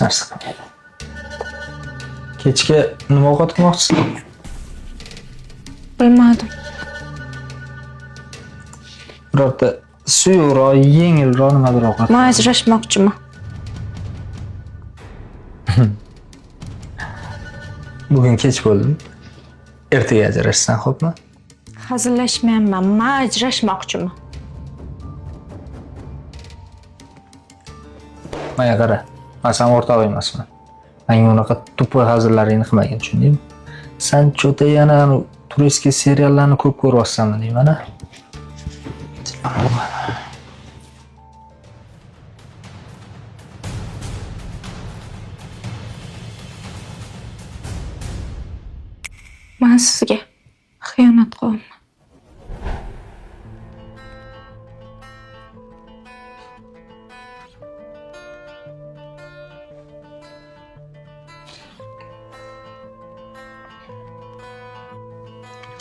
narsa qilmaydi. Kechga nima ovqat qilmoqchisiz? Bilmadim. Birorta suyuqroq, yengilroq nimadir ovqat. Men ajrashmoqchiman. Bugun kech bo'ldi. Ertaga ajrashsan, xo'pmi? Hazillashmayapman. Men ajrashmoqchiman. Menga qara. Men sen o'rtoq emasman. Menga unaqa tupoy hazillarni qilmagin, tushundingmi? Sen cho'ta yana turistskiy seriallarni ko'p ko'ryapsanmi deyman-a? Men sizga xiyonat qilaman.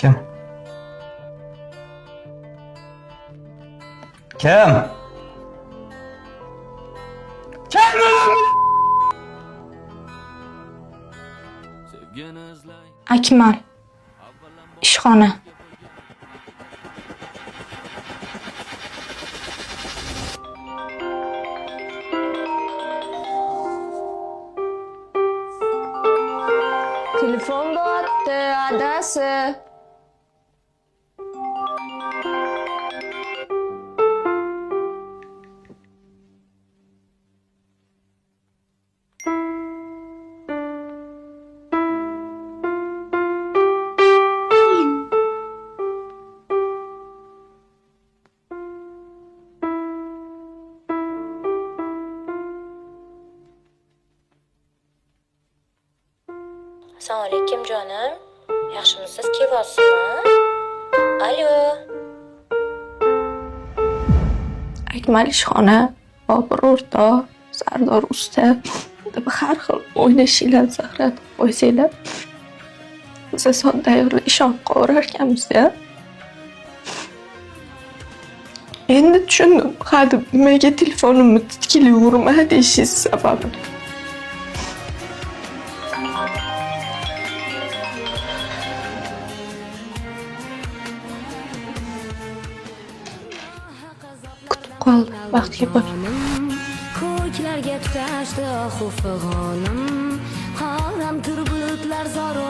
Kim? Kim? Akmal. Ishxona. Telefon bo'lyapti, adasi. Assalomu alaykum jonim. Yaxshimisiz? Kelyapsizmi? Alo. Akmal ishxona, Bobur o'rtoq, Sardor usta deb har xil o'ynashinglar, zaxratib qo'ysanglar. Biz sodda ishonib qo'rar ekanmiz-da. Endi tushundim. Hadi nimaga telefonimni titkilayverma deyishingiz sababini. Qoldi vaqtga bor. Ko'klarga tutashdi xufig'onim, xoram tur bulutlar zoru